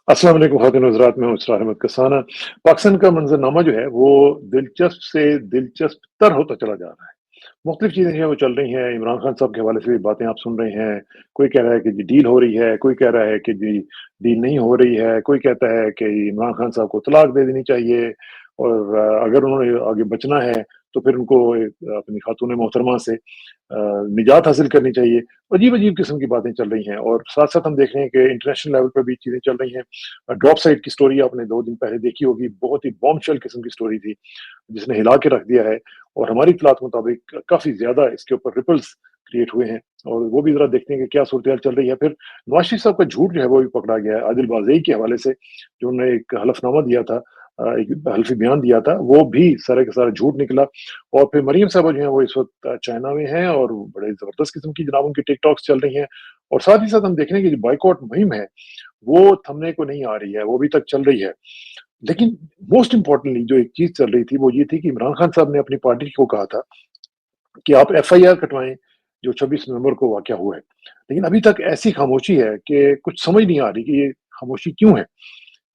अस्सलाम वालेकुम ख़वातीन और हज़रात, मैं हूँ इसरार अहमद कसाना। पाकिस्तान का मंज़रनामा जो है वो दिलचस्प से दिलचस्प तर होता चला जा रहा है। मुख़्तलिफ़ चीज़ें जो हैं वो चल रही हैं, इमरान खान साहब के हवाले से भी बातें आप सुन रहे हैं। कोई कह रहा है कि जी डील हो रही है, कोई कह रहा है कि जी डील नहीं हो रही है, कोई कहता है कि इमरान खान साहब को तलाक दे देनी चाहिए और अगर उन्होंने आगे बचना है तो फिर उनको एक अपनी खातून मोहतरमा से निजात हासिल करनी चाहिए। अजीब-अजीब किस्म की बातें चल रही हैं और साथ-साथ हम देख रहे हैं कि इंटरनेशनल लेवल पे भी चीज़ें चल रही हैं। ड्रॉप साइट की स्टोरी आपने 2 दिन पहले देखी होगी, बहुत ही बॉम्बशेल किस्म की स्टोरी थी, जिसने हिला के रख दिया है और हमारी इत्तलात के मुताबिक काफ़ी ज़्यादा इसके ऊपर रिपल्स क्रिएट हुए हैं और वो भी ज़रा देखते हैं कि क्या सूरत-हाल चल रही है। फिर नवाज़ शरीफ साहब का झूठ जो है वो भी पकड़ा गया है, आदिल बाज़ई के हवाले से, जो उन्होंने एक हलफनामा दिया था, एक हल्फ़ी बयान दिया था, वो भी सारे का सारा झूठ निकला। और फिर मरियम साहबा जो हैं वो इस वक़्त चाइना में हैं और बड़े ज़बरदस्त किस्म की जनाब उनकी टिकटॉक्स चल रही हैं और साथ ही साथ हम देख रहे हैं कि जो बॉयकॉट मुहिम है, वो थमने को नहीं आ रही है, वो अभी तक चल रही है। लेकिन मोस्ट इम्पोर्टेंटली जो एक चीज़ चल रही थी, वो ये थी कि इमरान खान साहब ने अपनी पार्टी को कहा था कि आप एफआईआर कटवाएँ, जो 26 नवंबर को वाक़या हुआ है। लेकिन अभी तक ऐसी खामोशी है कि कुछ समझ नहीं आ रही कि ये खामोशी क्यों है?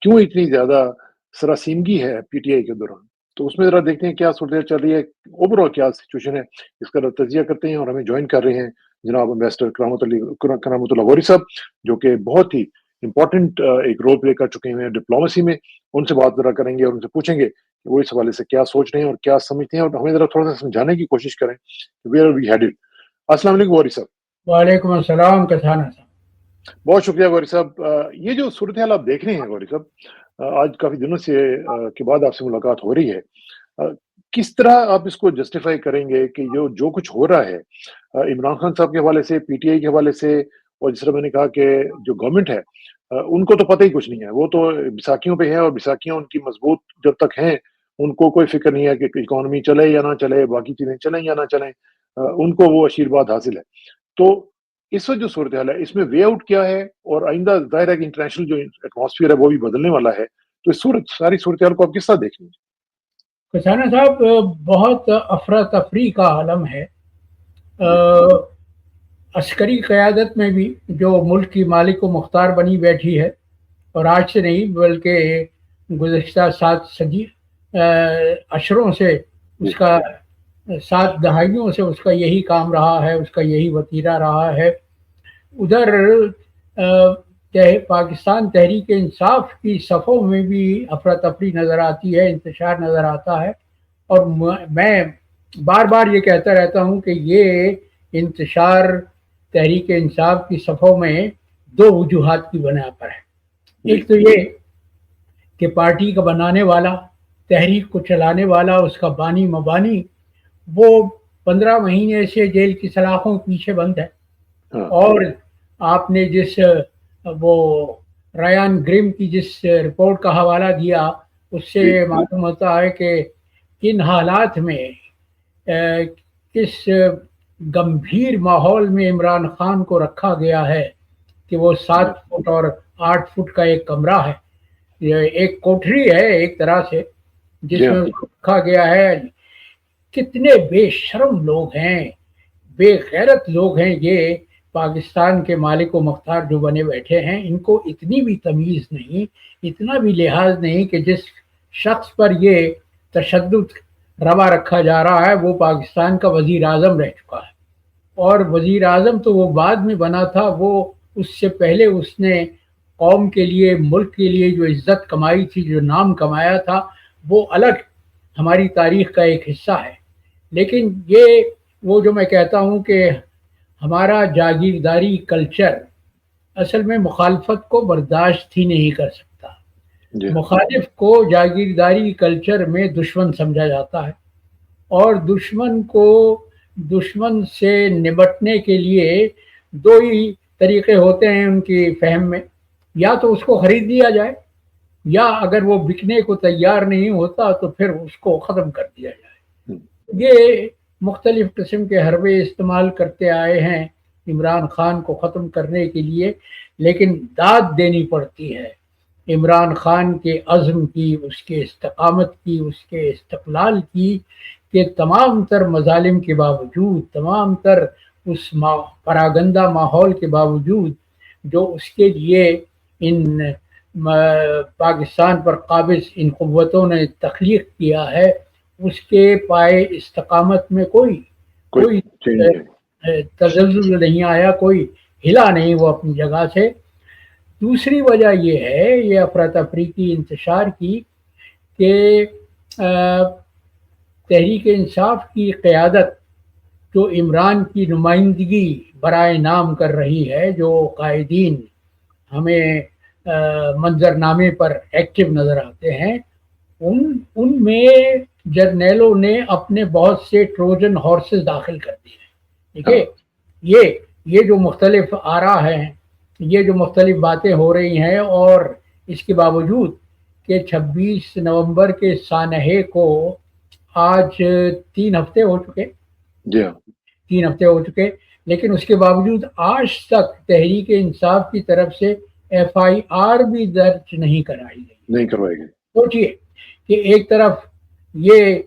क्यों इतनी ज़्यादा सरासीमगी है पीटीआई के दौरान? तो उसमें ज़रा देखते हैं क्या सूरत चल रही है, ओवरऑल क्या सिचुएशन है, इसका तजिया करते हैं और हमें जॉइन कर रहे हैं जनाब एम्बेसडर करामतुल्लाह गौरी साहब, जो कि बहुत ही इम्पोर्टेंट एक रोल प्ले कर चुके हैं डिप्लोमेसी में। उनसे बात ज़रा करेंगे और उनसे पूछेंगे कि वो इस हवाले से क्या सोच रहे हैं और क्या समझते हैं और हमें ज़रा थोड़ा-सा समझाने की कोशिश करें, वेयर आर वी हेडेड? अस्सलाम वालेकुम गौरी साहब। वालेकुम अस्सलाम कसाना साहब। बहुत शुक्रिया गौरी साहब। ये जो सूरत-हाल आप देख रहे हैं गौरी साहब, आज काफ़ी दिनों से के बाद आपसे मुलाकात हो रही है। अ, किस तरह आप इसको जस्टिफ़ाई करेंगे कि जो जो कुछ हो रहा है इमरान खान साहब के हवाले से, पीटीआई के हवाले से और जिस तरह मैंने कहा कि जो गवर्नमेंट है उनको तो पता ही कुछ नहीं है। वो तो बैसाखियों पे है और बैसाखियाँ उनकी मज़बूत जब तक हैं, उनको कोई फ़िक्र नहीं है कि इकोनॉमी चले या ना चले, बाकी चीज़ें चलें या ना चलें। उनको वो आशीर्वाद हासिल है। तो इस वक़्त जो सूरत-हाल है, इसमें वे आउट क्या है? और आइंदा ज़ाहिर है कि इंटरनेशनल जो एटमॉस्फियर है, वो भी बदलने वाला है। तो इस सारी सूरत-हाल को आप किस तरह देख रहे हैं? कसाना साहब, बहुत अफरा तफरी का आलम है। जी, अस्करी क़यादत में भी जो मुल्क की मालिक व मुख्तार बनी बैठी है, और आज से नहीं बल्कि गुज़िश्ता 7 सदी अशरों से जी, उसका 7 दहाइयों से उसका यही काम रहा है, उसका यही वतीरा रहा है। उधर पाकिस्तान तहरीक इंसाफ की सफ़ों में भी अफरा तफरी नज़र आती है, इंतशार नज़र आता है। और मैं बार बार ये कहता रहता हूँ कि ये इंतशार तहरीक इंसाफ की सफ़ों में दो वजूहात की बना पर है। जी, एक तो ये कि पार्टी का बनाने वाला, तहरीक को चलाने वाला, उसका बानी मबानी, वो 15 महीने से जेल की सलाखों के पीछे बंद है। हाँ, और आपने जिस वो रायन ग्रिम की जिस रिपोर्ट का हवाला दिया, जी, उससे मालूम होता है कि किन हालात में, किस गंभीर माहौल में इमरान खान को रखा गया है कि वो जी, 7 फुट और 8 फुट का एक कमरा है, ये एक कोठरी है एक तरह से, जी जिसमें हाँ, उसको रखा गया है। कितने बेशर्म लोग हैं, बेगैरत लोग हैं ये पाकिस्तान के मालिक व मुख्तार जो बने बैठे हैं। इनको इतनी भी तमीज़ नहीं, इतना भी लिहाज नहीं कि जिस शख्स पर ये तशद्दुद रवा रखा जा रहा है वो पाकिस्तान का वज़ीर आज़म रह चुका है। और वज़ीर आज़म तो वो बाद में बना था, वो उससे पहले उसने कौम के लिए, मुल्क के लिए जो इज़्ज़त कमाई थी, जो नाम कमाया था, वो अलग हमारी तारीख़ का एक हिस्सा है। लेकिन ये वो जो मैं कहता हूँ कि हमारा जागीरदारी कल्चर असल में मुखालफत को बर्दाश्त ही नहीं कर सकता। जी हाँ, मुखालिफ को जागीरदारी कल्चर में दुश्मन समझा जाता है, और दुश्मन से निपटने के लिए दो ही तरीके होते हैं उनकी फहम में। या तो उसको खरीद लिया जाए, या अगर वो बिकने को तैयार नहीं होता तो फिर उसको ख़त्म कर दिया हुँ, जाए। ये मुख्तलिफ़ किस्म के हरबे इस्तेमाल करते आए हैं इमरान खान को ख़त्म करने के लिए, लेकिन दाद देनी पड़ती है इमरान खान के अज़्म की, उसके इस्तकामत की, उसके इस्तक़लाल की, कि तमाम तर मज़ालिम के बावजूद, तमाम तर उस परागंदा माहौल के बावजूद जो उसके लिए इन پاکستان پر قابض ان قوتوں نے تخلیق کیا ہے اس کے پائے استقامت میں کوئی تزلزل نہیں آیا، کوئی ہلا نہیں وہ اپنی جگہ سے۔ دوسری وجہ یہ ہے یہ افراتفری کی انتشار کی کہ تحریک انصاف کی قیادت جو عمران کی نمائندگی برائے نام کر رہی ہے، جو قائدین ہمیں منظر نامے پر ایکٹیو نظر آتے ہیں، ان میں جرنیلوں نے اپنے بہت سے ٹروجن ہارسز داخل کر دیے ہیں۔ ٹھیک ہے، یہ جو مختلف آرا ہیں، یہ جو مختلف باتیں ہو رہی ہیں، اور اس کے باوجود کہ 26 نومبر کے سانحے کو آج 3 ہفتے ہو چکے، 3 ہفتے ہو چکے، لیکن اس کے باوجود آج تک تحریک انصاف کی طرف سے FIR بھی درج نہیں کروائی گئی۔ سوچئے کہ ایک طرف یہ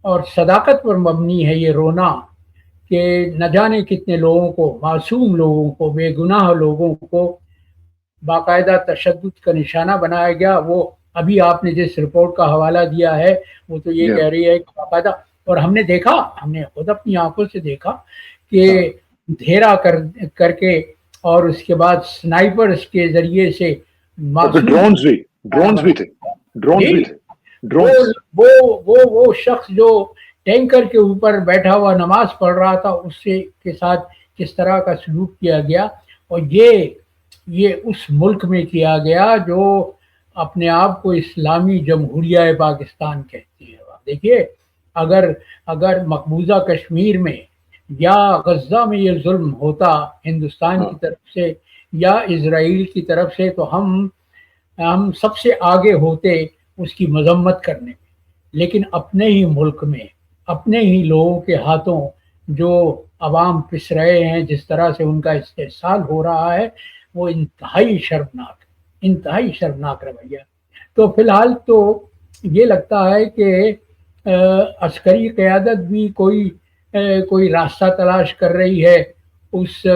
اور صداقت پر مبنی ہے یہ رونا کہ نہ جانے کتنے لوگوں کو، معصوم لوگوں کو، بے گناہ لوگوں کو باقاعدہ تشدد کا نشانہ بنایا گیا۔ وہ ابھی آپ نے جس رپورٹ کا حوالہ دیا ہے وہ تو یہ کہہ رہی ہے کہ باقاعدہ، اور ہم نے دیکھا، ہم نے خود اپنی آنکھوں سے دیکھا کہ دھیرا کر کے اور اس کے بعد سنائپرز کے ذریعے سے ڈرونز بھی تھے۔ وہ شخص جو ٹینکر کے اوپر بیٹھا ہوا نماز پڑھ رہا تھا اس کے ساتھ کس طرح کا سلوک کیا گیا، اور یہ اس ملک میں کیا گیا جو اپنے آپ کو اسلامی جمہوریہ پاکستان کہتی ہے۔ دیکھیے، اگر مقبوضہ کشمیر میں یا غزہ میں یہ ظلم ہوتا ہندوستان کی طرف سے یا اسرائیل کی طرف سے تو ہم سب سے آگے ہوتے اس کی مذمت کرنے میں، لیکن اپنے ہی ملک میں اپنے ہی لوگوں کے ہاتھوں جو عوام پس رہے ہیں، جس طرح سے ان کا استحصال ہو رہا ہے، وہ انتہائی شرمناک رویہ۔ تو فی الحال تو یہ لگتا ہے کہ عسکری قیادت بھی کوئی راستہ تلاش کر رہی ہے اس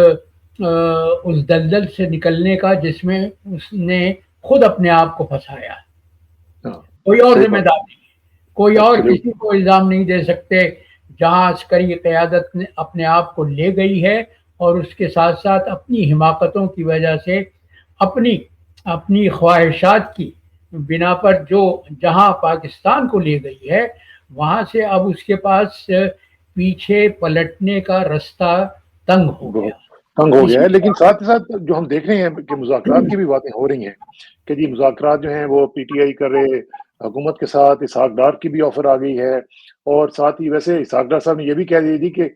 دلدل سے نکلنے کا جس میں اس نے خود اپنے آپ کو پھنسایا ہے۔ کوئی اور ذمہ دار نہیں، کوئی اور کسی کو الزام نہیں دے سکتے جہاں عسکری قیادت نے اپنے آپ کو لے گئی ہے، اور اس کے ساتھ ساتھ اپنی حماقتوں کی وجہ سے اپنی خواہشات کی بنا پر جہاں پاکستان کو لے گئی ہے، وہاں سے اب اس کے پاس پیچھے پلٹنے کا رستہ تنگ ہو گیا ہے۔ لیکن ساتھ ہی ساتھ جو ہم دیکھ رہے ہیں کہ مذاکرات کی بھی باتیں ہو رہی ہیں کہ جی مذاکرات جو ہیں وہ PTI کر رہے حکومت کے ساتھ، اسحاق ڈار کی بھی آفر آ گئی ہے، اور ساتھ ہی ویسے اسحاق ڈار صاحب نے یہ بھی کہہ دی تھی کہ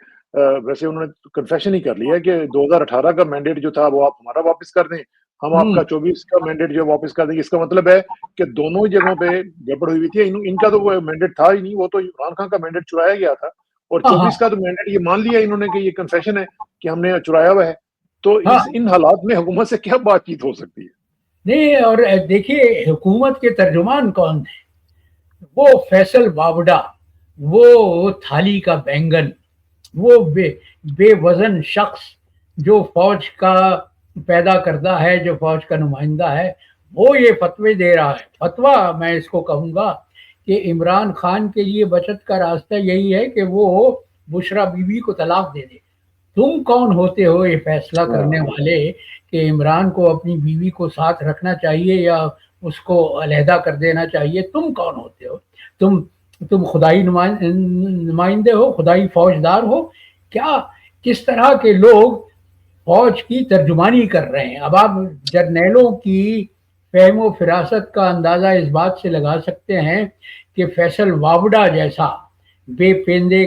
ویسے انہوں نے کنفیشن ہی کر لیا کہ 2018 کا مینڈیٹ جو تھا وہ آپ ہمارا واپس کر دیں، ہم آپ کا 24 کا مینڈیٹ جو واپس کر دیں گے۔ اس کا مطلب ہے کہ دونوں ہی جگہوں پہ گڑبڑ ہوئی تھی۔ ان کا تو وہ مینڈیٹ تھا ہی نہیں، وہ تو عمران خان کا مینڈیٹ چرایا گیا تھا، اور 24 کا تو مینڈیٹ یہ مان لیا انہوں نے کہ یہ کنفیشن ہے کہ ہم نے چرایا ہوا ہے۔ تو ان حالات میں حکومت سے کیا بات چیت ہو سکتی ہے؟ نہیں، اور دیکھیے حکومت کے ترجمان کون ہیں؟ وہ فیصل واوڈا، وہ تھالی کا بینگن، وہ بے وزن شخص جو فوج کا پیدا کردہ ہے، جو فوج کا نمائندہ ہے، وہ یہ فتوے دے رہا ہے۔ فتویٰ میں اس کو کہوں گا کہ عمران خان کے لیے بچت کا راستہ یہی ہے کہ وہ بشرا بی بی کو طلاق دے دے۔ تم کون ہوتے ہو یہ فیصلہ کرنے والے کہ عمران کو اپنی بیوی کو ساتھ رکھنا چاہیے یا اس کو علیحدہ کر دینا چاہیے؟ تم کون ہوتے ہو؟ تم خدائی نمائندے ہو، خدائی فوجدار ہو کیا؟ کس طرح کے لوگ فوج کی ترجمانی کر رہے ہیں؟ اب آپ جرنیلوں کی فہم و فراست کا اندازہ اس بات سے لگا سکتے ہیں کہ فیصل واوڈا جیسا بے پیندے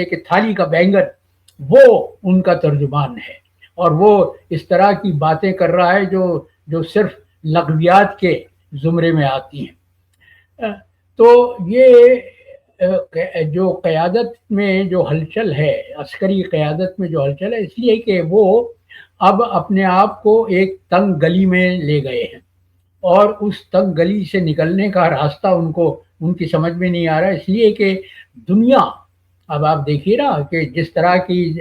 کے تھالی کا بینگن وہ ان کا ترجمان ہے، اور وہ اس طرح کی باتیں کر رہا ہے جو صرف لغویات کے زمرے میں آتی ہیں۔ تو یہ جو قیادت میں جو ہلچل ہے، عسکری قیادت میں جو ہلچل ہے، اس لیے کہ وہ اب اپنے آپ کو ایک تنگ گلی میں لے گئے ہیں، اور اس تنگ گلی سے نکلنے کا راستہ ان کی سمجھ میں نہیں آ رہا، اس لیے کہ دنیا، اب آپ دیکھیے نا کہ جس طرح کی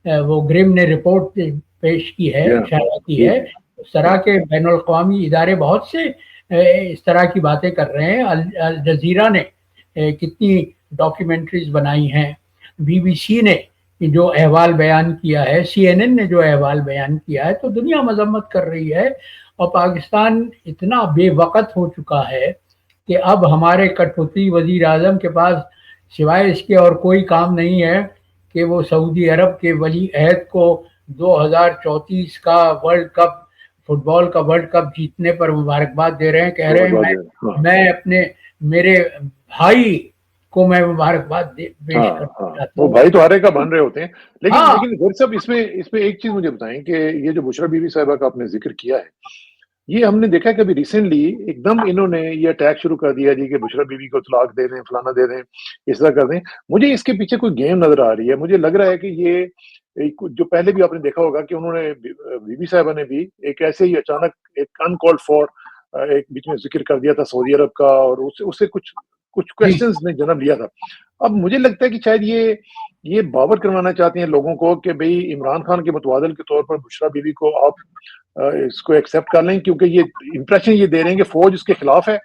वो ग्रिम ने रिपोर्ट पेश की है, शाया की है, उस तरह के बैनुल अक़वामी इदारे बहुत से इस तरह की बातें कर रहे हैं। अल जज़ीरा ने कितनी डॉक्यूमेंट्रीज बनाई हैं, BBC ने जो अहवाल बयान किया है, CNN ने जो अहवाल बयान किया है, तो दुनिया मजम्मत कर रही है। और पाकिस्तान इतना बेवक़्त हो चुका है कि अब हमारे कठपुतली वज़ीर आज़म के पास सिवाय इसके और कोई काम नहीं है कि वो सऊदी अरब के वली अहद को 2034 का वर्ल्ड कप, फुटबॉल का वर्ल्ड कप जीतने पर मुबारकबाद दे रहे हैं। कह रहे हैं मैं अपने मेरे भाई को मैं मुबारकबाद पेश करना चाहता वो हूँ। भाई तो हर एक का बन रहे होते हैं, लेकिन फिर सब इसमें एक चीज मुझे बताएं कि ये जो बुशरा बीबी साहिबा का आपने जिक्र किया है, ये हमने देखा है कि अभी रिसेंटली एकदम इन्होंने ये अटैक शुरू कर दिया जी कि बुशरा बीबी को तलाक दे दें, फलाना दे दें, इस तरह कर दें। मुझे इसके पीछे कोई गेम नजर आ रही है। मुझे लग रहा है कि ये जो पहले भी आपने देखा होगा कि उन्होंने बीबी साहिबा ने भी एक ऐसे ही अचानक एक अनकॉल्ड फॉर एक बीच में जिक्र कर दिया था सऊदी अरब का, और उससे कुछ क्वेश्चंस ने जन्म लिया था। अब मुझे लगता है कि शायद ये बावर करवाना चाहते हैं लोगों को कि भाई इमरान खान के मुतवादिल के तौर पर बुशरा बीबी को आप इसको एक्सेप्ट कर लें, क्योंकि ये इंप्रेशन ये दे रहे हैं कि फौज उसके खिलाफ है,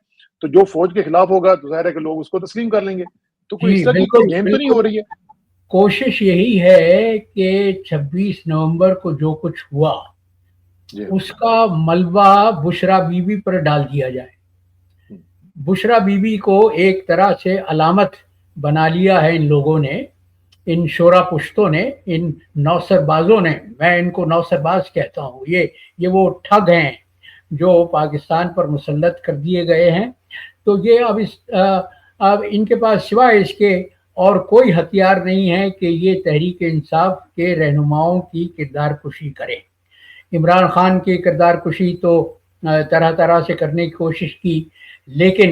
तो जो फौज के खिलाफ होगा तो जाहिर है कि लोग उसको तस्लीम कर लेंगे। तो कोई इस तरह की कोई गेम तो नहीं हो रही है? कोशिश यही है कि 26 नवंबर को जो कुछ हुआ उसका मलबा बुशरा बीबी पर डाल दिया जाए। बुशरा बीबी को एक तरह से अलामत बना लिया है इन लोगों ने, इन शोरा पुश्तों ने, इन नौसरबाजों ने। मैं इनको नौसरबाज कहता हूँ। ये वो ठग हैं जो पाकिस्तान पर मुसल्लत कर दिए गए हैं। तो ये अब इनके पास सिवाय इसके और कोई हथियार नहीं है कि ये तहरीक इंसाफ के रहनुमाओं की किरदार कुशी करें। इमरान खान की किरदार कुशी तो तरह तरह से करने की कोशिश की, लेकिन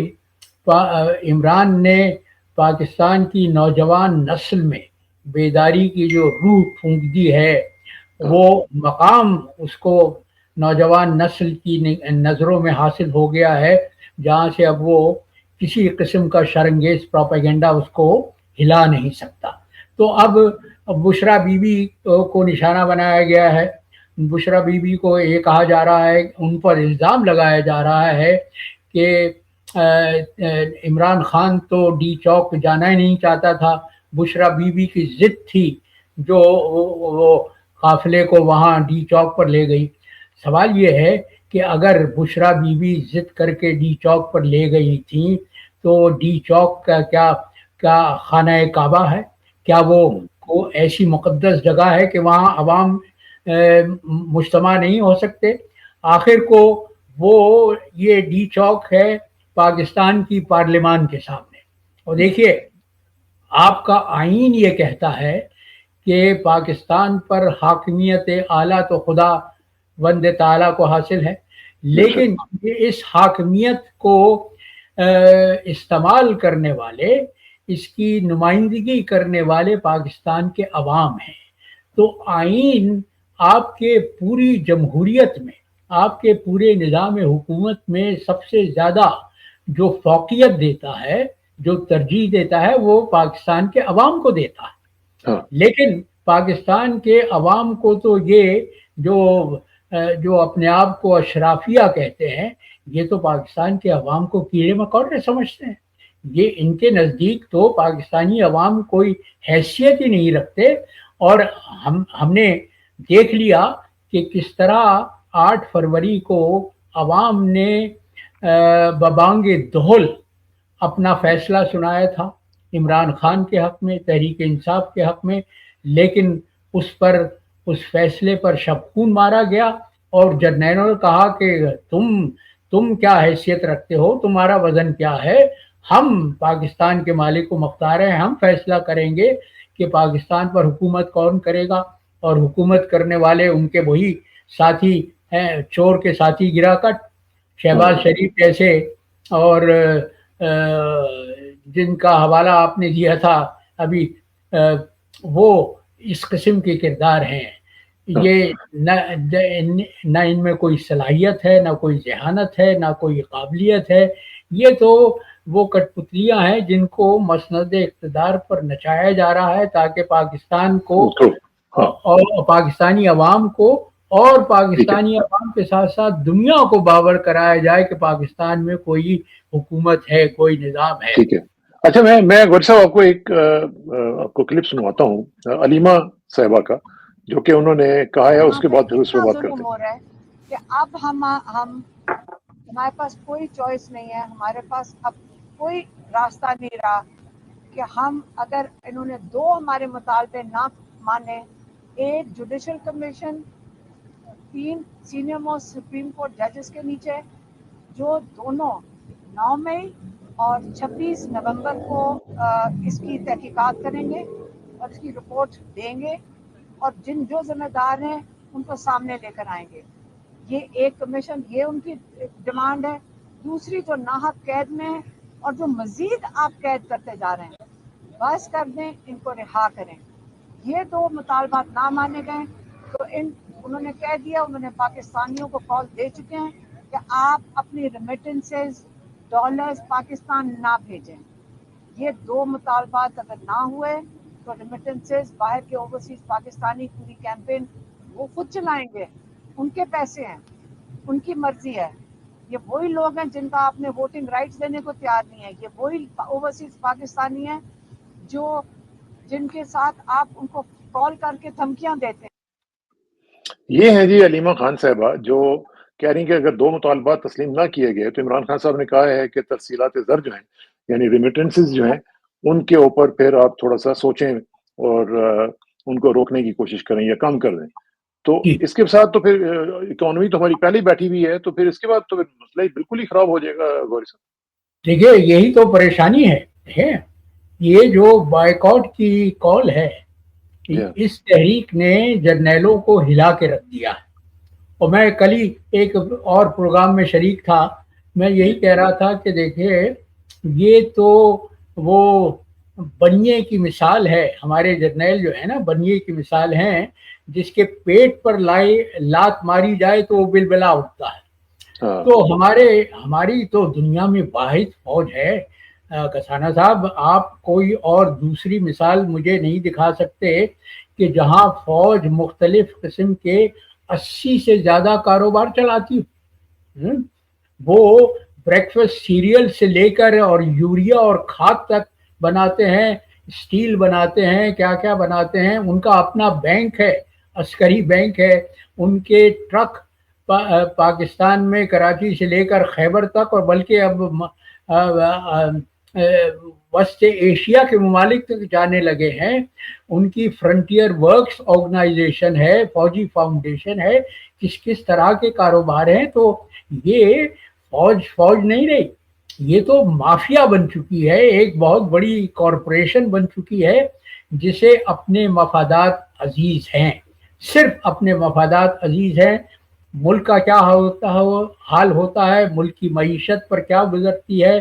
इमरान ने पाकिस्तान की नौजवान नस्ल में बेदारी की जो रूह फूंक दी है, वो मकाम उसको नौजवान नस्ल की नज़रों में हासिल हो गया है, जहाँ से अब वो किसी किस्म का शरंगेज प्रोपेगेंडा उसको हिला नहीं सकता। तो अब बुशरा बीबी को निशाना बनाया गया है। बुशरा बीबी को ये कहा जा रहा है, उन पर इल्ज़ाम लगाया जा रहा है कि इमरान खान तो डी चौक जाना ही नहीं चाहता था, बुशरा बीबी की जिद थी जो वो काफिले को वहाँ डी चौक पर ले गई। सवाल ये है कि अगर बुशरा बीबी जिद करके डी चौक पर ले गई थी तो डी चौक का क्या खाना काबा है? क्या वो ऐसी मुक़द्दस जगह है कि वहाँ अवाम मुज्तमा नहीं हो सकते? आखिर को वो ये डी चौक है पाकिस्तान की पार्लियामान के सामने। और देखिए, आपका आईन ये कहता है कि पाकिस्तान पर हाकिमियत आला तो खुदा वंदे ताला को हासिल है, लेकिन ये इस हाकिमियत को इस्तेमाल करने वाले, इसकी नुमाइंदगी करने वाले पाकिस्तान के अवाम हैं। तो आईन आपके पूरी जमहूरियत में, आपके पूरे निज़ाम हुकूमत में सबसे ज़्यादा जो फौकियत देता है, जो तरजीह देता है, वो पाकिस्तान के अवाम को देता है। लेकिन पाकिस्तान के अवाम को तो ये जो अपने आप को अशराफिया कहते हैं, ये तो पाकिस्तान के अवाम को कीड़े मकोड़े समझते हैं। ये इनके नज़दीक तो पाकिस्तानी अवाम कोई हैसियत ही नहीं रखते। और हमने देख लिया कि किस तरह 8 फरवरी को अवाम ने बबांगे दोहल अपना फैसला सुनाया था इमरान खान के हक़ में, तहरीक इंसाफ के हक़ में, लेकिन उस फैसले पर शबखून मारा गया। और जर्नैलों ने कहा कि तुम क्या हैसियत रखते हो, तुम्हारा वज़न क्या है? हम पाकिस्तान के मालिक व मुख्तार हैं, हम फैसला करेंगे कि पाकिस्तान पर हुकूमत कौन करेगा। और हुकूमत करने वाले उनके वही साथी हैं, चोर के साथी गिराकट, शहबाज शरीफ जैसे, और जिनका हवाला आपने दिया था अभी, वो इस किस्म के किरदार हैं। ये न इनमें कोई सलाहियत है, ना कोई जहानत है, ना कोई काबिलियत है। ये तो वो कठपुतलियां हैं जिनको मसनद इक़्तिदार पर नचाया जा रहा है ताकि पाकिस्तान को हाँ और पाकिस्तानी अवाम को और ठीक है पाकिस्तानी अवाम के साथ साथ दुनिया को बावर कराया जाए कि पाकिस्तान में कोई हुकूमत है, कोई निज़ाम है। ठीक है। अच्छा, मैं गौरी साहब आपको एक आपको क्लिप सुनवाता हूँ अलीमा साहिबा का, जो कि उन्होंने कहा है, यहाँ उसके पे बाद फिर उस पर इतना बात जुल्म करते हैं। हो रहा है कि अब हम हमारे पास कोई चॉइस नहीं है, हमारे पास अब कोई रास्ता नहीं रहा कि हम अगर इन्होंने दो हमारे मुतालबे ना माने, एक judicial commission 3 senior most supreme court जजेस के नीचे, जो दोनों 9 मई और 26 नवंबर को इसकी तहकीकात करेंगे और इसकी रिपोर्ट देंगे और जो जिम्मेदार हैं उनको सामने लेकर आएंगे। ये एक कमीशन, ये उनकी डिमांड है। दूसरी, जो नाहक कैद में है और जो मजीद आप कैद करते जा रहे हैं, बस कर दें, इनको रिहा करें। ये दो मुतालबात ना माने गए तो उन्होंने कह दिया, उन्होंने पाकिस्तानियों को कॉल दे चुके हैं कि आप अपनी रेमिटेंसेस डॉलर्स पाकिस्तान ना भेजें। ये दो मुतालबात अगर ना हुए तो रेमिटेंसेस बाहर के ओवरसीज पाकिस्तानी पूरी कैंपेन वो खुद चलाएंगे, उनके पैसे हैं, उनकी मर्जी है। ये वही लोग हैं जिनका आपने वोटिंग राइट्स देने को तैयार नहीं है, ये वही ओवरसीज पाकिस्तानी हैं जिनके साथ आप उनको कॉल करके धमकियां देते हैं। ये हैं जी अलीमा खान साहिबा, जो कह रही हैं कि अगर दो मुतालबात तस्लीम ना किए गए तो इमरान खान साहब ने कहा है कि तरसीलात ज़र जो हैं, यानी रेमिटेंसेस जो हैं, उनके ऊपर फिर आप थोड़ा सा सोचें और उनको रोकने की कोशिश करें या कम कर दें। तो जी। इसके साथ तो फिर इकोनॉमी तो हमारी पहले ही बैठी हुई है, तो फिर इसके बाद तो फिर मसला ही बिल्कुल ही खराब हो जाएगा गौरी साहब। देखिए, यही तो परेशानी है। ये जो बायकॉट की कॉल है, इस तहरीक ने जर्नैलों को हिला के रख दिया है। और मैं कल ही एक और प्रोग्राम में शरीक था, मैं यही कह रहा था कि देखिए, ये तो वो बनिए की मिसाल है। हमारे जर्नैल जो है ना, बनिए की मिसाल हैं, जिसके पेट पर लात मारी जाए तो वो बिलबिला उठता है। तो हमारी तो दुनिया में वाहिद फौज है। कसाना साहब, आप कोई और दूसरी मिसाल मुझे नहीं दिखा सकते कि जहां फौज मुख्तलिफ किस्म के 80 से ज्यादा कारोबार चलाती है। वो ब्रेकफास्ट सीरियल से लेकर और यूरिया और खाद तक बनाते हैं, स्टील बनाते हैं, क्या क्या बनाते हैं। उनका अपना बैंक है, अस्करी बैंक है। उनके ट्रक पाकिस्तान में कराची से लेकर खैबर तक, और बल्कि अब वस्त एशिया के ममालिक तक जाने लगे हैं। उनकी फ्रंटियर वर्क्स ऑर्गेनाइजेशन है, फौजी फाउंडेशन है, किस किस तरह के कारोबार हैं। तो ये फौज नहीं रही, ये तो माफिया बन चुकी है, एक बहुत बड़ी कॉरपोरेशन बन चुकी है, जिसे अपने मफादात अजीज हैं, सिर्फ अपने मफादात अजीज हैं। मुल्क का क्या हाल होता है, मुल्क की मईशत पर क्या गुजरती है,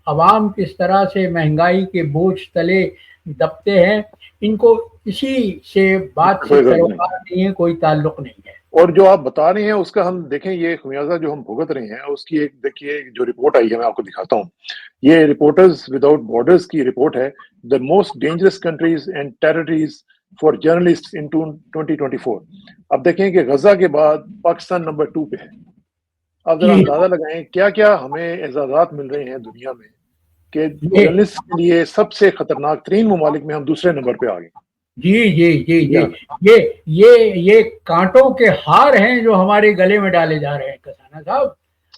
अवाम किस तरह से महंगाई के बोझ तले दबते हैं, इनको किसी से बात से सरोकार नहीं है, कोई ताल्लुक नहीं है। और जो आप बता रहे हैं उसका हम देखें, ये खमियाजा जो हम भुगत रहे हैं उसकी एक देखिए जो रिपोर्ट आई है, मैं आपको दिखाता हूँ। ये रिपोर्टर्स विदाउट बॉर्डर्स की रिपोर्ट है, the most dangerous countries and territories for journalist इन 2024। अब देखें कि गजा के बाद पाकिस्तान नंबर 2 पे है। अब जरा अंदाजा लगाएं क्या क्या हमें एजाजात मिल रहे हैं दुनिया में कि जर्नलिस्ट के लिए सबसे खतरनाक 3 ममालिक में हम दूसरे नंबर पे आ गए। जी जी जी जी, ये कांटों के हार हैं जो हमारे गले में डाले जा रहे हैं कसाना साहब।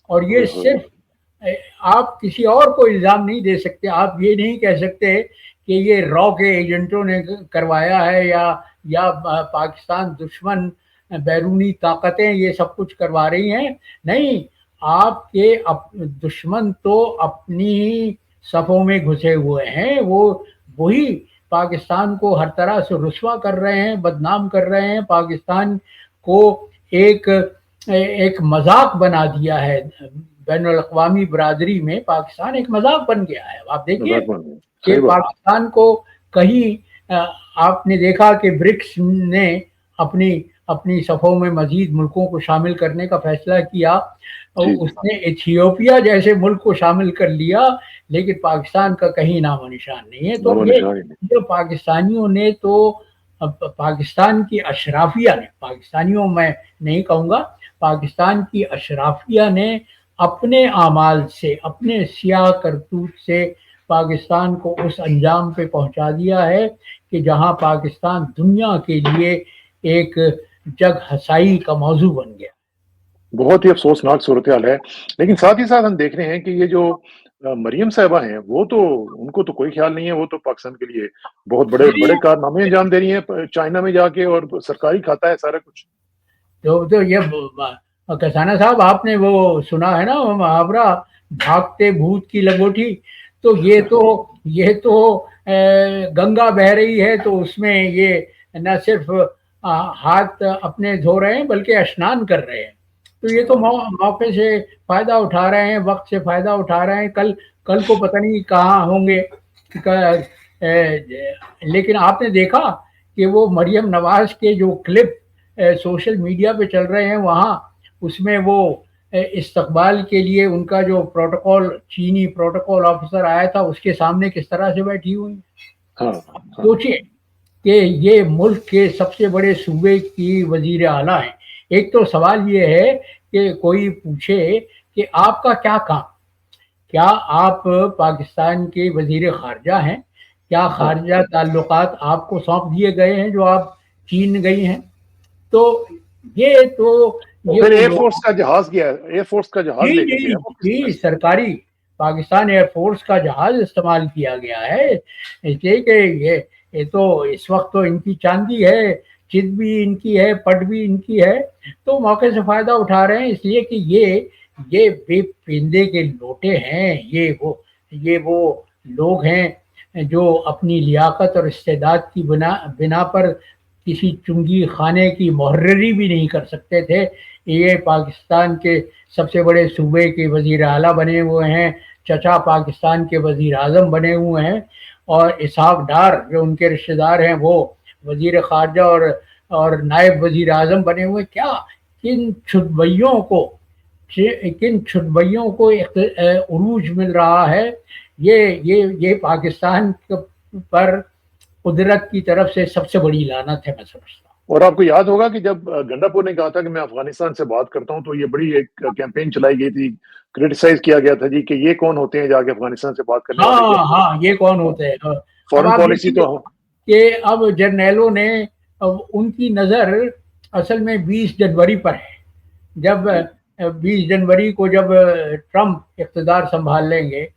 और ये सिर्फ आप किसी और को इल्जाम नहीं दे सकते। आप ये नहीं कह सकते कि ये रॉ के एजेंटों ने करवाया है या पाकिस्तान दुश्मन बैरूनी ताकतें ये सब कुछ करवा रही हैं। नहीं, आपके दुश्मन तो अपनी सफ़ों में घुसे हुए हैं। वो वही पाकिस्तान को हर तरह से रुस्वा कर रहे हैं, बदनाम कर रहे हैं। पाकिस्तान को एक मजाक बना दिया है बैनुल अक़वामी बरादरी में। पाकिस्तान एक मजाक बन गया है। आप देखिए कि पाकिस्तान को कहीं आपने देखा कि ब्रिक्स ने अपनी सफ़ों में मजीद मुल्कों को शामिल करने का फैसला किया, और उसने इथियोपिया जैसे मुल्क को शामिल कर लिया, लेकिन पाकिस्तान का कहीं नामो निशान नहीं है। तो ये जो पाकिस्तानियों ने तो अब पाकिस्तान की अशराफिया ने, पाकिस्तानियों मैं नहीं कहूँगा, पाकिस्तान की अशराफिया ने अपने आमाल से, अपने सियाह करतूत से पाकिस्तान को उस अंजाम पे पहुंचा दिया है कि जहां पाकिस्तान दुनिया के लिए एक जग हसाई का मौजू बन गया। बहुत ही अफसोसनाक सूरत हाल है। लेकिन साथ ही साथ हम देख रहे हैं कि ये जो मरियम साहिबा हैं, वो तो, उनको तो कोई ख्याल नहीं है, वो तो पाकिस्तान के लिए बहुत बड़े नहीं, बड़े कारनामे अंजाम दे रही हैं चाइना में जाके, और सरकारी खाता है सारा कुछ। तो ये कसाना साहब, आपने वो सुना है ना वो मुहावरा, भागते भूत की लंगोटी? तो ये तो गंगा बह रही है तो उसमें ये न सिर्फ हाथ अपने धो रहे हैं बल्कि स्नान कर रहे हैं। तो ये तो मौके से फायदा उठा रहे हैं, वक्त से फायदा उठा रहे हैं। कल को पता नहीं कहाँ होंगे। लेकिन आपने देखा कि वो मरियम नवाज के जो क्लिप सोशल मीडिया पे चल रहे हैं, वहाँ उसमें वो इस्तकबाल के लिए उनका जो प्रोटोकॉल, चीनी प्रोटोकॉल ऑफिसर आया था, उसके सामने किस तरह से बैठी हुई। हाँ, सोचिए कि ये मुल्क के सबसे बड़े सूबे की वजीर आला है। एक तो सवाल ये है कि कोई पूछे कि आपका क्या काम, क्या आप पाकिस्तान के वजीर खारजा हैं? क्या खारजा ताल्लुकात आपको सौंप दिए गए हैं जो आप चीन गई हैं? तो ये तो फिर एयरफोर्स का जहाज गया, एयरफोर्स का जहाज लेके गया वो। जी, सरकारी पाकिस्तान एयरफोर्स का जहाज इस्तेमाल किया गया है। इसलिए कि ये तो इस वक्त तो इनकी चांदी है, चित भी इनकी है, पट भी इनकी है, तो मौके से फायदा उठा रहे हैं। इसलिए कि ये बेपिंदे के लोटे हैं, ये वो लोग हैं जो अपनी लियाकत और इस्तेदाद की बिना पर किसी चुंगी खाने की मुहर्ररी भी नहीं कर सकते थे। ये पाकिस्तान के सबसे बड़े सूबे के वजीर आला बने हुए हैं, चचा पाकिस्तान के वजीर आजम बने हुए हैं, और इसहाक डार जो उनके रिश्तेदार हैं वो वजीर खारजा और नायब वजीर आजम बने हुए। क्या किन छुटबैयों को उरूज मिल रहा है। ये पाकिस्तान पर कुदरत की तरफ से सबसे बड़ी लानत है, मैं समझता हूँ। और आपको याद होगा कि जब गंडापुर ने कहा था कि मैं अफगानिस्तान से बात करता हूं, तो ये बड़ी एक कैंपेन चलाई गई थी, क्रिटिसाइज किया गया था जी कि ये कौन होते हैं जाके अफगानिस्तान से बात करने वाले। हाँ, ये कौन होते हैं। फॉरेन पॉलिसी तो कि अब जर्नैलों ने, अब उनकी नज़र असल में 20 जनवरी पर है। जब 20 जनवरी को जब ट्रंप इक़्तिदार संभाल लेंगे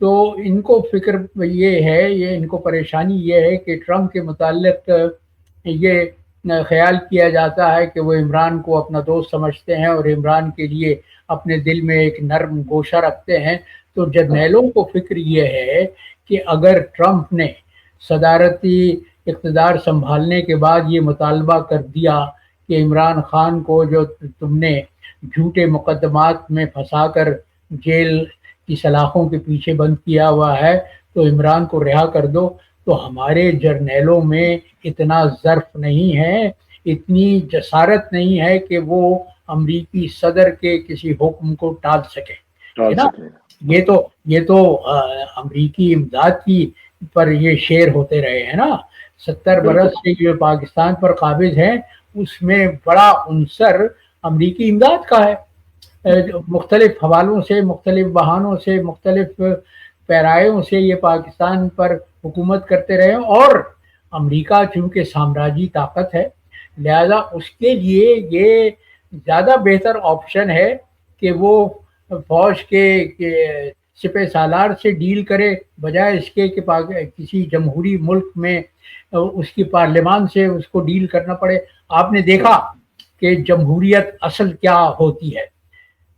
तो इनको फिक्र ये है, ये इनको परेशानी ये है कि ट्रंप के मुताल्लिक ये ख्याल किया जाता है कि वो इमरान को अपना दोस्त समझते हैं और इमरान के लिए अपने दिल में एक नर्म गोशा रखते हैं। तो जर्नैलों को फिक्र ये है कि अगर ट्रंप ने सदारती इक़्तिदार संभालने के बाद ये मुतालबा कर दिया कि इमरान खान को जो तुमने झूठे मुकदमात में फंसाकर जेल की सलाखों के पीछे बंद किया हुआ है, तो इमरान को रिहा कर दो, तो हमारे जर्नैलों में इतना ज़र्फ नहीं है, इतनी जसारत नहीं है कि वो अमरीकी सदर के किसी हुक्म को टाल सके, है ना। ये तो अमरीकी इमदाद की पर ये शेर होते रहे हैं ना। 70 बरस से जो पाकिस्तान पर काबिज हैं, उसमें बड़ा उनसर अमरीकी इमदाद का है। मुख्तलिफ हवालों से, मुख्तलिफ बहानों से, मुख्तलिफ पैरायों से ये पाकिस्तान पर हुकूमत करते रहे, और अमेरिका चूँकि साम्राज्यी ताकत है, लिहाजा उसके लिए ये ज़्यादा बेहतर ऑप्शन है कि वो फौज के सिपह सालार से डील करे, बजाय इसके कि किसी जमहूरी मुल्क में उसकी पार्लियामान से उसको डील करना पड़े। आपने देखा कि जमहूरियत असल क्या होती है।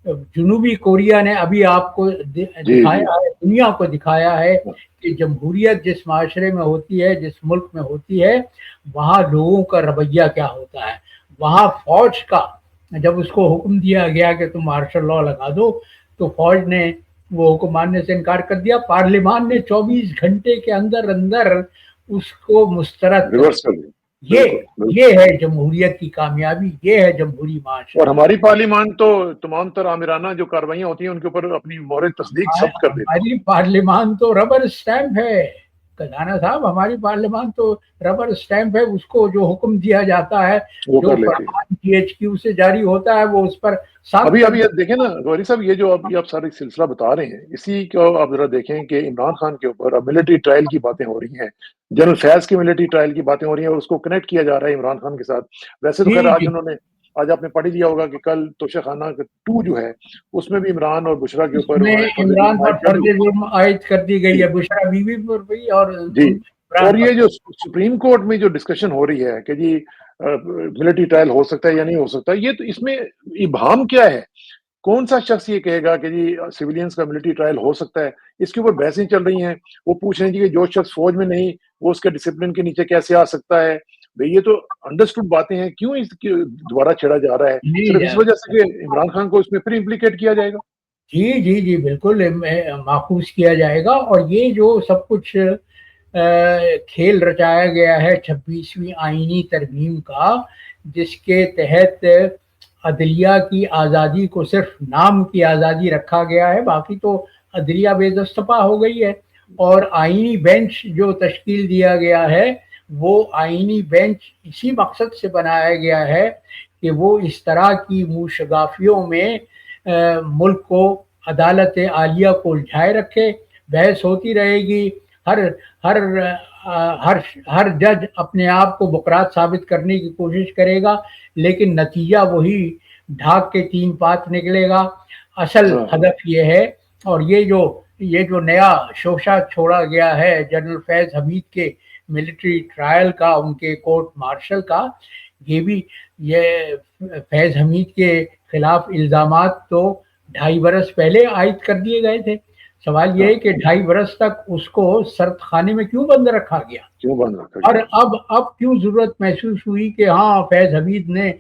जनूबी कोरिया ने अभी आपको दिखाया है, दुनिया को दिखाया है कि जमहूरियत जिस माशरे में होती है, जिस मुल्क में होती है, वहाँ लोगों का रवैया क्या होता है। वहाँ फौज का जब उसको हुक्म दिया गया कि तुम मार्शल लॉ लगा दो, तो फौज ने वो हुक्म मानने से इनकार कर दिया। पार्लियामान ने 24 घंटे के अंदर अंदर उसको मुस्तरद रिवर्स कर दिया। ये है जमहूरियत की कामयाबी, ये है जमहूरी माशरा। और हमारी पार्लियामान तो तमाम तरह आमिराना जो कार्रवाइयां होती हैं उनके ऊपर अपनी मोहर तस्दीक सब कर देती है। हमारी पार्लियामान तो रबर स्टैम्प है खजाना साहब, हमारी पार्लियामान तो रबर स्टैंप है, उसको जो हुक्म दिया जाता है, वो जो कर लेती है। फरमान GHQ से जारी होता है, वो उस पर अभी अभी देखें ना गौरी साहब, ये जो अभी आप सारी सिलसिला बता रहे हैं, इसी को आप जरा देखें कि इमरान खान के ऊपर अब मिलिट्री ट्रायल की बातें हो रही हैं, जनरल फैज की मिलिट्री ट्रायल की बातें हो रही हैं, और उसको कनेक्ट किया जा रहा है इमरान खान के साथ। वैसे तो जी खैर जी आज आपने पढ़ ही लिया होगा कि कल तोशाखाना 2 जो है उसमें भी इमरान और बुशरा के ऊपर उसमें उन्होंने फर्ज इमरान जुर्म पर आयद कर फर्ज दी। जुर्म आयद कर दी गई जी है, बुशरा बीवी पर भी और जी। इमरान और पर। ये जो सुप्रीम कोर्ट में जो डिस्कशन हो रही है कि जी मिलिट्री ट्रायल हो सकता है या नहीं हो सकता, ये तो इसमें इबाम क्या है? कौन सा शख्स ये कहेगा कि जी सिविलियंस का मिलिट्री ट्रायल हो सकता है? इसके ऊपर बहसें चल रही हैं। वो पूछ रहे हैं जी कि जो शख्स फौज में नहीं, वो उसके डिसिप्लिन के नीचे कैसे आ सकता है? भाई ये तो अंडरस्टूड बातें हैं, क्यों इसकी दोबारा छेड़ा जा रहा है? सिर्फ इस जी वजह से कि इमरान खान को इसमें फिर इम्प्लीकेट किया जाएगा? जी जी जी बिल्कुल माखूज किया जाएगा। और ये जो सब कुछ खेल रचाया गया है 26वीं आईनी तरमीम का, जिसके तहत अदलिया की आज़ादी को सिर्फ नाम की आज़ादी रखा गया है, बाकी तो अदलिया बेदस्तफा हो गई है। और आईनी बेंच जो तश्कील दिया गया है, वो आईनी बेंच इसी मकसद से बनाया गया है कि वो इस तरह की मूशगाफियों में मुल्क को अदालत आलिया को उलझाए रखे। बहस होती रहेगी, हर हर हर हर जज अपने आप को बुकरात साबित करने की कोशिश करेगा, लेकिन नतीजा वही ढाक के 3 पात निकलेगा। असल हदफ ये है। और ये जो नया शोशा छोड़ा गया है जनरल फैज हमीद के मिलिट्री ट्रायल का, उनके कोर्ट मार्शल का, ये फैज हमीद के खिलाफ इल्जामात तो 2.5 बरस पहले आयद कर दिए गए थे। सवाल ये है कि 2.5 बरस तक उसको सर्द खाने में क्यों बंद रखा गया, क्यों बंद रखा और गया? अब क्यों जरूरत महसूस हुई कि हाँ, फैज हमीद ने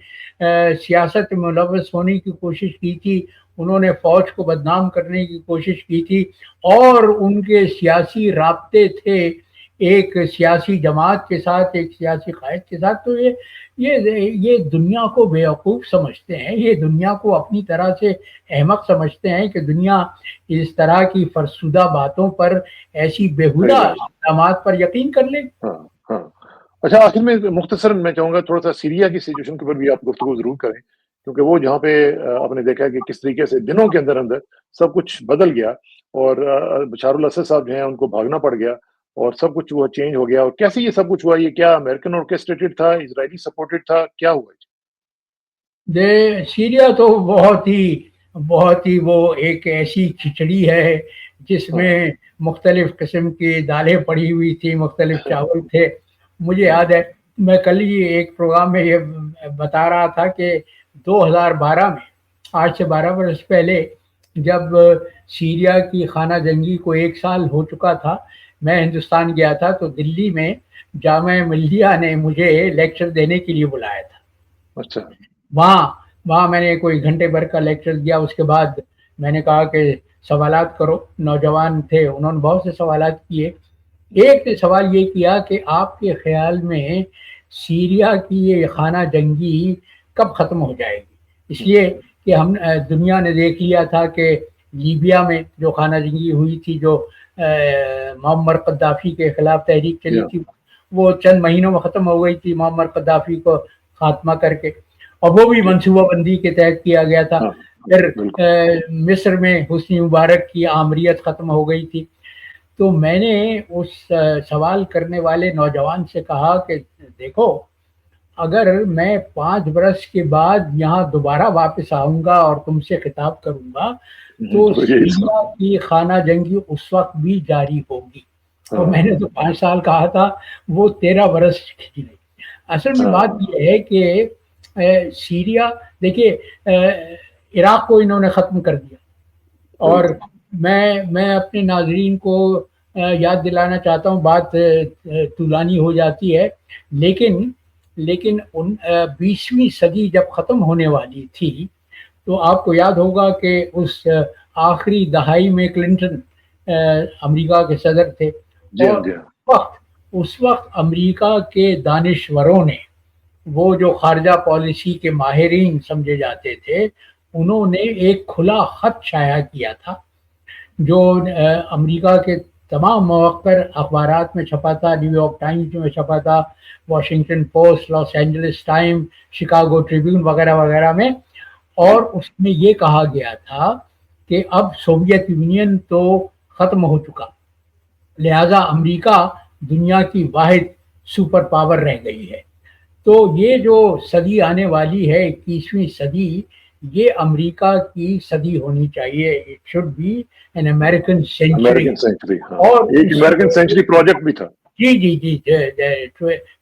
सियासत में मुलव्वस होने की कोशिश की थी, उन्होंने फौज को बदनाम करने की कोशिश की थी, और उनके सियासी राब्ते थे एक सियासी जमात के साथ, एक सियासी कायद के साथ। तो ये दुनिया को बेवकूफ़ समझते हैं, ये दुनिया को अपनी तरह से अहमक समझते हैं कि दुनिया इस तरह की फरसुदा बातों पर, ऐसी बेहुदा इल्ज़ामात पर यकीन कर ले। हाँ हाँ। अच्छा, आखिर में मुख्तसरन मैं चाहूँगा थोड़ा सा सीरिया की सिचुएशन के ऊपर भी आप गुफ्तगू ज़रूर करें, क्योंकि वो जहाँ पे आपने देखा है कि किस तरीके से दिनों के अंदर सब कुछ बदल गया, और बशार अल असद साहब जो हैं उनको भागना पड़ गया, और सब कुछ वो चेंज हो गया। और कैसे ये सब कुछ हुआ? ये क्या अमेरिकन ऑर्केस्ट्रेटेड था, इजरायली सपोर्टेड था, क्या हुआ? सीरिया तो बहुत ही वो एक ऐसी खिचड़ी है जिसमें मुख्तलिफ किस्म की दालें पड़ी हुई थी, मुख्तलिफ चावल थे। मुझे याद है, मैं कल ही एक प्रोग्राम में ये बता रहा था कि 2012 में, आज से 12 बरस पहले, जब सीरिया की खाना जंगी को 1 साल हो चुका था, मैं हिंदुस्तान गया था, तो दिल्ली में जामिया मिल्लिया ने मुझे लेक्चर देने के लिए बुलाया था। अच्छा। वहाँ मैंने कोई घंटे भर का लेक्चर दिया। उसके बाद मैंने कहा कि सवालात करो। नौजवान थे, उन्होंने बहुत से सवालात किए। एक ने सवाल ये किया कि आपके ख्याल में सीरिया की ये खाना जंगी कब ख़त्म हो जाएगी? इसलिए कि हम दुनिया ने देख लिया था कि लीबिया में जो खाना जंगी हुई थी, जो मुअम्मर कद्दाफी के खिलाफ तहरीक चली थी, वो चंद महीनों में ख़त्म हो गई थी मुअम्मर कद्दाफी को खात्मा करके, और वो भी मनसूबाबंदी के तहत किया गया था। फिर मिस्र में हुस्नी मुबारक की आमरीत ख़त्म हो गई थी। तो मैंने उस सवाल करने वाले नौजवान से कहा कि देखो, अगर मैं 5 बरस के बाद यहाँ दोबारा वापस आऊँगा और तुमसे खिताब करूँगा, तो सीरिया की खाना जंगी उस वक्त भी जारी होगी। और मैंने तो 5 साल कहा था, वो 13 बरस की नहीं। असल में बात यह है कि सीरिया, देखिए, इराक़ को इन्होंने ख़त्म कर दिया। और मैं अपने नाज़रीन को याद दिलाना चाहता हूँ, बात तुलानी हो जाती है, लेकिन 20वीं सदी जब ख़त्म होने वाली थी, तो आपको याद होगा कि उस आखिरी दहाई में क्लिंटन अमेरिका के सदर थे, और उस वक्त अमेरिका के दानिश्वरों ने, वो जो खारजा पॉलिसी के माहिरीन समझे जाते थे, उन्होंने एक खुला खत शाया किया था, जो अमेरिका के तमाम मौक़र अखबारात में छपा था, न्यूयॉर्क टाइम्स में छपा था, Washington post, Los Angeles time, Chicago Tribune वगैरह वगैरह में, और उसमें ये कहा गया था कि अब सोवियत यूनियन तो ख़त्म हो चुका, लिहाजा अमेरिका दुनिया की वाहिद सुपर पावर रह गई है। तो ये जो सदी आने वाली है 21वीं सदी, ये अमेरिका की सदी होनी चाहिए। It should be an American century. American century, और एक अमेरिकन सेंचुरी प्रोजेक्ट भी था। जी जी जी,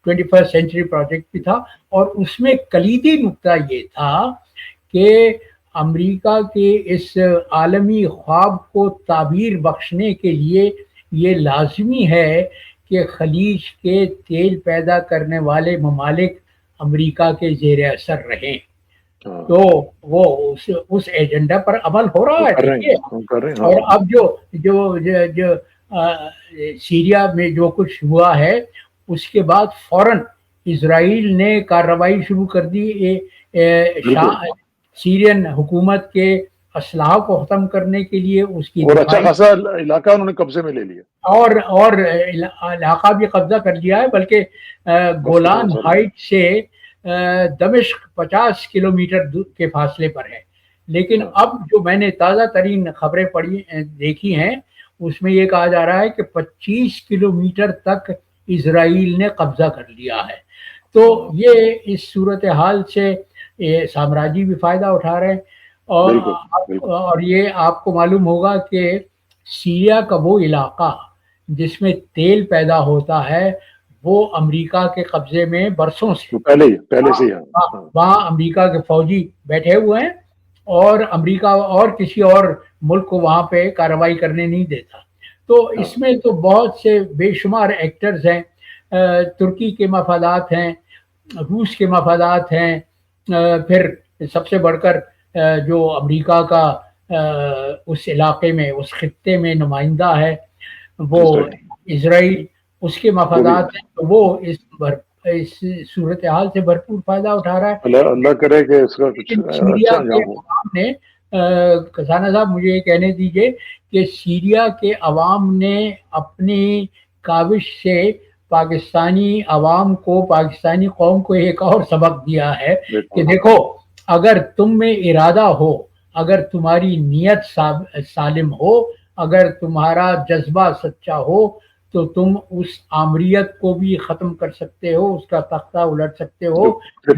21st सेंचुरी प्रोजेक्ट भी था, और उसमें कलीदी नुक्ता ये था कि अमेरिका के इस आलमी ख्वाब को ताबीर बख्शने के लिए ये लाजमी है कि खलीज के तेल पैदा करने वाले ममालिक अमेरिका के ज़ेर असर रहें। तो वो उस एजेंडा पर अमल हो रहा है, देखिए। और अब जो सीरिया में जो कुछ हुआ है, उसके बाद फौरन इजराइल ने कार्रवाई शुरू कर दी सीरियन हुकूमत के असलाह को खत्म करने के लिए। उसकी और अच्छा खासा इलाका उन्होंने कब्जे में ले लिया, और इलाका भी कब्जा कर लिया है, बल्कि गोलान हाइट से दमिश्क 50 किलोमीटर के फासले पर है। लेकिन अब जो मैंने ताज़ा तरीन खबरें देखी हैं, उसमें ये कहा जा रहा है कि 25 किलोमीटर तक इजराइल ने कब्जा कर लिया है। तो ये इस सूरत हाल से साम्राज्य भी फ़ायदा उठा रहे हैं। और ये आपको मालूम होगा कि सीरिया का वो इलाका जिसमें तेल पैदा होता है, वो अमेरिका के कब्जे में बरसों से पहले से वहाँ अमेरिका के फौजी बैठे हुए हैं, और अमेरिका और किसी और मुल्क को वहाँ पे कार्रवाई करने नहीं देता। तो इसमें तो बहुत से बेशुमार एक्टर्स हैं। तुर्की के मफादात हैं, रूस के मफादात हैं, फिर सबसे बढ़कर जो अमेरिका का उस इलाके में, उस खित्ते में नुमाइंदा है, वो इजराइल, उसके मफादात हैं। तो वो इस सूरत हाल से भरपूर फायदा उठा रहा है। अल्लाह करे कि इसका कुछ सीरिया के अवाम ने, खजाना साहब मुझे ये कहने दीजिए कि सीरिया के अवाम ने अपनी काविश से पाकिस्तानी अवाम को, पाकिस्तानी कौम को एक और सबक दिया है कि देखो, अगर तुम में इरादा हो, अगर तुम्हारी नीयत सालिम हो, अगर तुम्हारा जज्बा सच्चा हो, तो तुम उस आमरियत को भी ख़त्म कर सकते हो, उसका तख्ता उलट सकते हो जो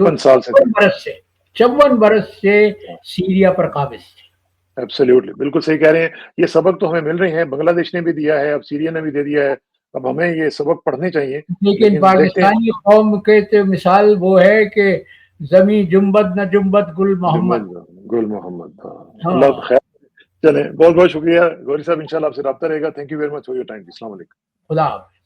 54 बरस से सीरिया पर काबिज थे। एब्सोल्युटली, बिल्कुल सही कह रहे हैं। ये सबक तो हमें मिल रहे हैं, बांग्लादेश ने भी दिया है, अब सीरिया ने भी दे दिया है, अब हमें ये सबक पढ़ने चाहिए। लेकिन पाकिस्तानी कौम के तो मिसाल वो है कि जमी जुम्बद न जुम्बद गुल मोहम्मद। अल्लाह खैर। चलें, बहुत बहुत शुक्रिया गौरी साहब, इंशाल्लाह आपसे राब्ता रहेगा। Thank you very much for your time. अस्सलाम वालेकुम। खुदा हाफ़िज़।